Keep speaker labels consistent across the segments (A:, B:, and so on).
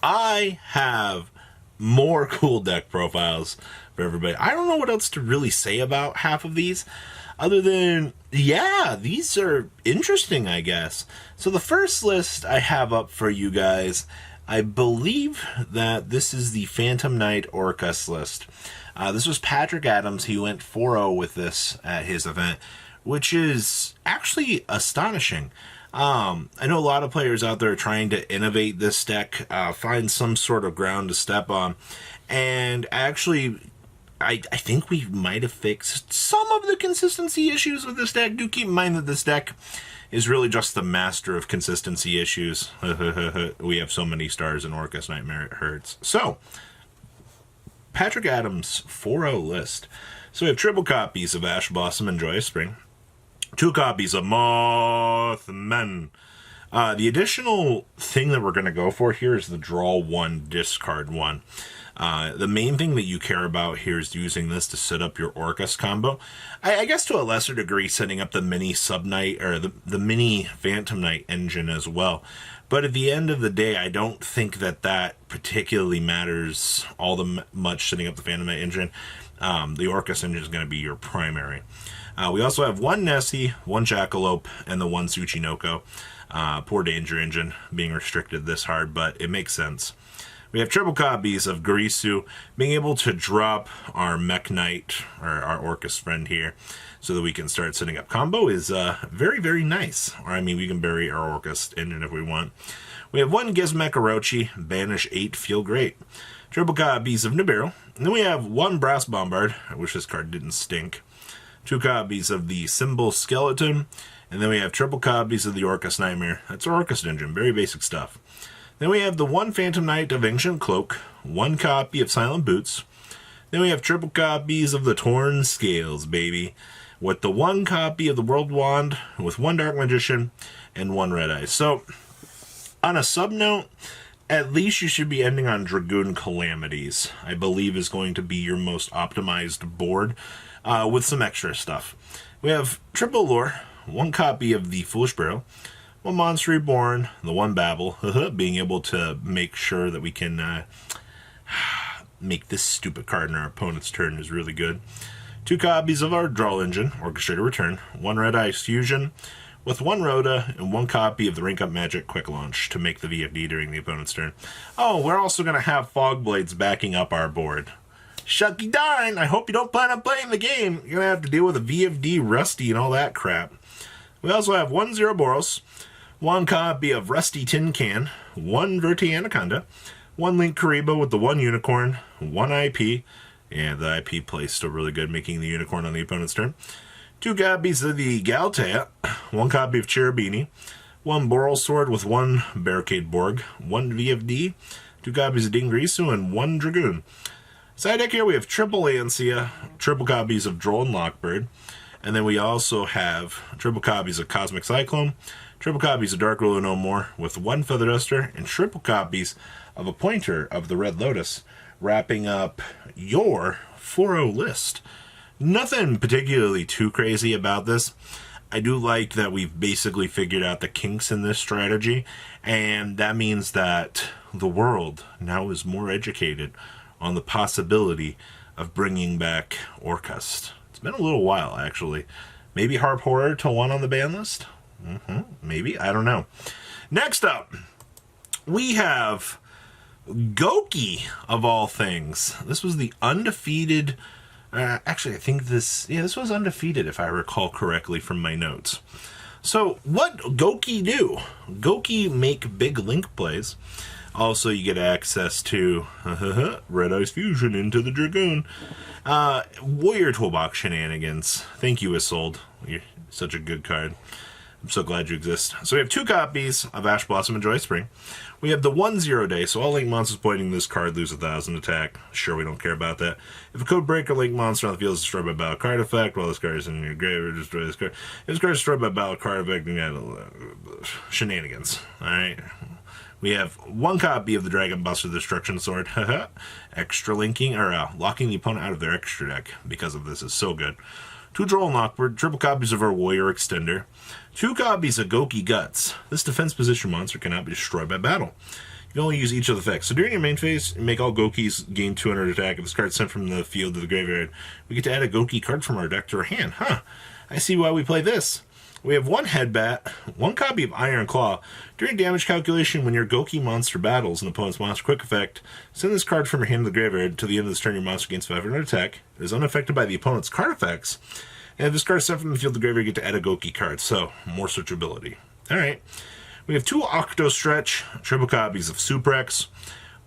A: I have more cool deck profiles for everybody. I don't know what else to really say about half of these, other than, yeah, these are interesting, I guess. So the first list I have up for you guys, I believe that this is the Phantom Knight Orcust list. This was Patrick Adams. He went 4-0 with this at his event, which is actually astonishing. I know a lot of players out there trying to innovate this deck, find some sort of ground to step on, and actually, I think we might have fixed some of the consistency issues with this deck. Do keep in mind that this deck is really just the master of consistency issues. We have so many stars in Orcust Nightmare, it hurts. So, Patrick Adams' 4-0 list. So we have triple copies of Ash Blossom and Joyous Spring, 2 copies of Mothman. The additional thing that we're going to go for here is the draw 1, discard 1. The main thing that you care about here is using this to set up your Orcust combo. I guess to a lesser degree setting up the mini Sub-Knight, or the mini Phantom Knight engine as well. But at the end of the day, I don't think that particularly matters all the much setting up the Phantom Knight engine. The Orcust engine is going to be your primary. We also have 1 Nessie, 1 Jackalope, and the 1 Tsuchinoko. Poor Danger Engine being restricted this hard, but it makes sense. We have triple copies of Garisu, being able to drop our Mech Knight, or our Orcust friend here, so that we can start setting up combo is very, very nice. Or, I mean, we can bury our Orcust engine if we want. We have 1 Gizmek Orochi, banish 8, feel great. Triple copies of Nibiru. And then we have 1 Brass Bombard. I wish this card didn't stink. 2 copies of the Symbol Skeleton. And then we have triple copies of the Orcust Nightmare. That's our Orcust engine. Very basic stuff. Then we have the 1 Phantom Knight of Ancient Cloak. 1 copy of Silent Boots. Then we have triple copies of the Torn Scales, baby. With the 1 copy of the World Wand. With 1 Dark Magician. And 1 Red Eye. So, on a sub-note, at least you should be ending on Dragoon Calamities. I believe is going to be your most optimized board. With some extra stuff. We have triple lore, 1 copy of the Foolish Barrel, 1 Monster Reborn, the 1 Babel, being able to make sure that we can make this stupid card in our opponent's turn is really good. 2 copies of our Draw Engine, Orchestrator Return, 1 Red Ice Fusion, with 1 Rhoda, and 1 copy of the Rank Up Magic Quick Launch to make the VFD during the opponent's turn. Oh, we're also going to have Fog Blades backing up our board. Shucky darn, I hope you don't plan on playing the game. You're going to have to deal with a VFD Rusty and all that crap. We also have 1 Zeroboros, 1 copy of Rusty Tin Can, 1 Verti Anaconda, 1 Link Karibo with the 1 Unicorn, 1 IP, and the IP plays still really good, making the Unicorn on the opponent's turn. 2 copies of the Galtea, 1 copy of Cherubini, 1 Boral Sword with 1 Barricade Borg, 1 VFD, 2 copies of Dingrisu, and 1 Dragoon. Side deck here we have triple Ansia, triple copies of Droll and Lockbird, and then we also have triple copies of Cosmic Cyclone, triple copies of Dark Ruler No More with 1 Feather Duster, and triple copies of a Pointer of the Red Lotus, wrapping up your 4-0 list. Nothing particularly too crazy about this. I do like that we've basically figured out the kinks in this strategy, and that means that the world now is more educated on the possibility of bringing back Orcust. It's been a little while, actually. Maybe Harp Horror to 1 on the ban list? Maybe, I don't know. Next up, we have GOuki, of all things. This was the undefeated... actually, I think this was undefeated, if I recall correctly from my notes. So, what GOuki do? GOuki make big link plays. Also, you get access to Red Ice Fusion into the Dragoon. Warrior Toolbox Shenanigans. Thank you, Isolde. You're such a good card. I'm so glad you exist. So we have 2 copies of Ash Blossom and Joyous Spring. We have the 1 0 day, so all link monsters pointing this card lose 1,000 attack. Sure, we don't care about that. If a code breaker link monster on the field is destroyed by battle card effect, while this card is in your grave, destroy this card. If this card is destroyed by battle card effect, then you got shenanigans. Alright. We have 1 copy of the Dragon Buster Destruction Sword. Extra linking, or locking the opponent out of their extra deck because of this is so good. 2 Droll and Lockbird, triple copies of our Warrior Extender, 2 copies of GOuki Guts. This defense position monster cannot be destroyed by battle. You can only use each of the effects. So during your main phase, you make all Goukis gain 200 attack. If this card's sent from the field to the graveyard, we get to add a GOuki card from our deck to our hand. Huh. I see why we play this. We have 1 Headbat, 1 copy of Iron Claw. During damage calculation, when your GOuki monster battles an opponent's monster quick effect, send this card from your hand to the graveyard. To the end of this turn, your monster gains 500 attack. It is unaffected by the opponent's card effects. And if this card is sent from the field to the graveyard, you get to add a GOuki card. So, more searchability. Alright. We have 2 Octo Stretch, triple copies of Suprex,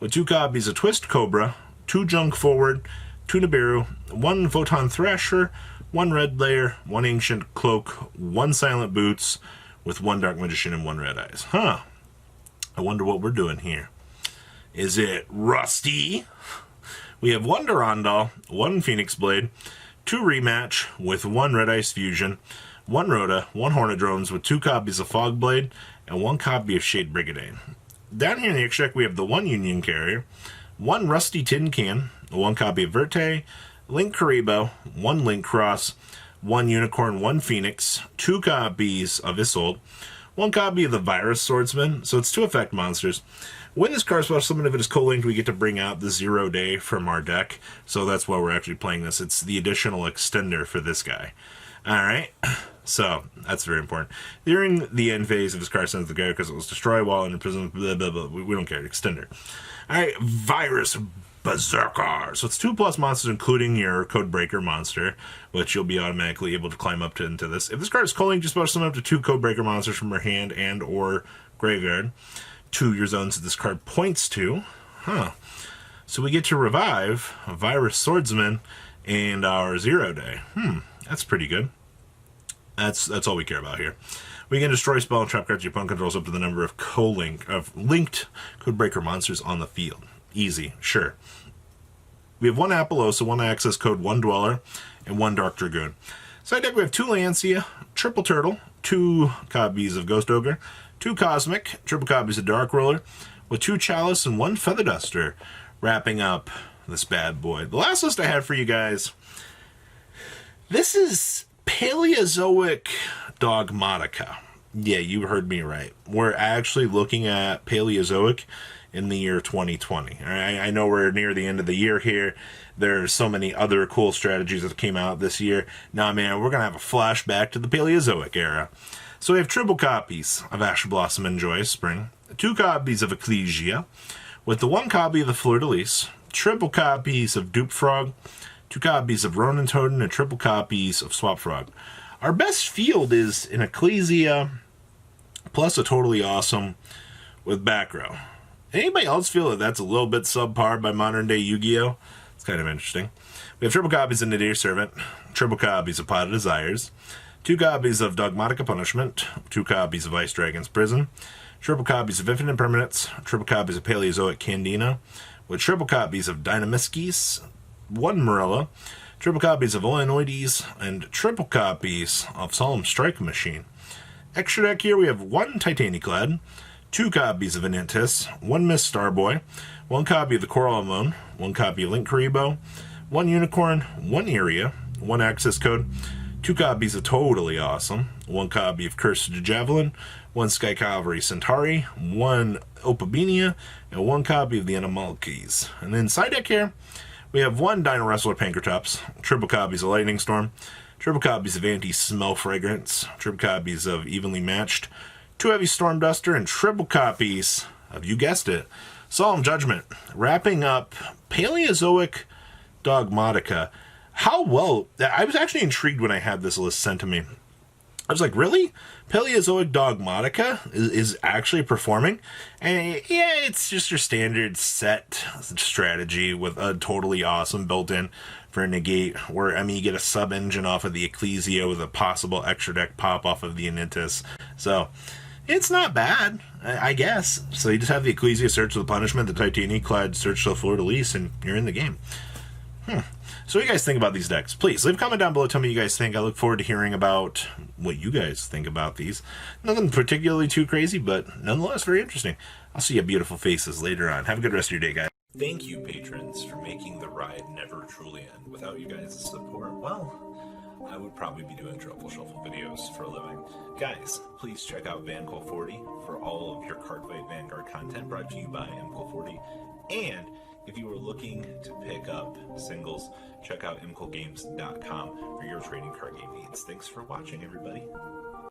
A: with 2 copies of Twist Cobra, 2 Junk Forward, 2 Nibiru, 1 Photon Thrasher, 1 Red Layer, 1 Ancient Cloak, 1 Silent Boots, with 1 Dark Magician and 1 Red Eyes. Huh. I wonder what we're doing here. Is it Rusty? We have 1 Durandal, 1 Phoenix Blade, 2 Rematch, with 1 Red Ice Fusion, 1 Rhoda, 1 Hornedrones, with 2 copies of Fog Blade, and 1 copy of Shade Brigade. Down here in the extra deck, we have the 1 Union Carrier, 1 Rusty Tin Can, 1 copy of Verte, Link Karibo, 1 Link Cross, 1 Unicorn, 1 Phoenix, 2 copies of Isolde, 1 copy of the Virus Swordsman, so it's 2 effect monsters. When this card spells summon, if it is co-linked, we get to bring out the 0 Day from our deck, so that's why we're actually playing this. It's the additional extender for this guy. Alright, so that's very important. During the end phase, if this card sends the guy because it was destroyed while in prison, blah, blah, blah, we don't care, extender. Alright, Virus Berserker. So it's 2+ monsters, including your Codebreaker monster, which you'll be automatically able to climb up to into this. If this card is co-linked, you're supposed to summon up to 2 Codebreaker monsters from your hand and or graveyard to your zones that this card points to. Huh. So we get to revive a Virus Swordsman and our 0 Day. That's pretty good. That's all we care about here. We can destroy spell and trap cards your opponent controls up to the number of linked Codebreaker monsters on the field. Easy, sure. We have 1 Apollosa, 1 Access Code, 1 Dweller, and 1 Dark Dragoon. Side deck, we have 2 Lancia, Triple Turtle, 2 copies of Ghost Ogre, 2 Cosmic, triple copies of Dark Roller, with 2 Chalice and 1 Feather Duster, wrapping up this bad boy. The last list I had for you guys, this is Paleozoic Dogmatika. Yeah, you heard me right. We're actually looking at Paleozoic in the year 2020. I know we're near the end of the year here. There's so many other cool strategies that came out this year. Nah, man, we're going to have a flashback to the Paleozoic era. So we have triple copies of Ash Blossom and Joyous Spring, 2 copies of Ecclesia, with the 1 copy of the Fleur de Lis, triple copies of Dupe Frog, 2 copies of Ronin Totem, and triple copies of Swap Frog. Our best field is an Ecclesia, plus a Totally Awesome with back row. Anybody else feel that that's a little bit subpar by modern day Yu-Gi-Oh? It's kind of interesting. We have triple copies of Nadir Servant, triple copies of Pot of Desires, 2 copies of Dogmatika Punishment, 2 copies of Ice Dragon's Prison, triple copies of Infinite Permanence, triple copies of Paleozoic Candina, with triple copies of Dynamiskis, 1 Marilla, triple copies of Olenoides, and triple copies of Solemn Strike Machine. Extra deck here, we have 1 Titaniclad, 2 copies of Anantis, 1 Miss Starboy, 1 copy of the Coral Moon, 1 copy of Link Karibo, 1 Unicorn, 1 Iria, 1 Access Code, 2 copies of Totally Awesome, 1 copy of Curse to Javelin, 1 Sky Cavalry Centauri, 1 Opabenia, and 1 copy of the Animalkeys. And then side deck here, we have 1 Dino Wrestler Pankratops, triple copies of Lightning Storm, triple copies of Anti-Smell Fragrance, triple copies of Evenly Matched, 2 Heavy Storm Duster, and triple copies of, you guessed it, Solemn Judgment. Wrapping up Paleozoic Dogmatika. How well... I was actually intrigued when I had this list sent to me. I was like, really? Paleozoic Dogmatika is actually performing? And yeah, it's just your standard set strategy with a Totally Awesome built in for negate, where, I mean, you get a sub-engine off of the Ecclesia with a possible extra deck pop off of the Anantis. So, it's not bad, I guess. So you just have the Ecclesia search the punishment, the Titaniclad search the Fleur de Lis, and you're in the game. So what do you guys think about these decks? Please, leave a comment down below, tell me what you guys think. I look forward to hearing about what you guys think about these. Nothing particularly too crazy, but nonetheless very interesting. I'll see you beautiful faces later on. Have a good rest of your day, guys. Thank you, patrons, for making the ride never truly end. Without you guys' support, well, I would probably be doing Truffle Shuffle videos for a living. Guys, please check out VanCole40 for all of your Cardfight Vanguard content brought to you by MCole40. And if you are looking to pick up singles, check out mcolegames.com for your trading card game needs. Thanks for watching, everybody.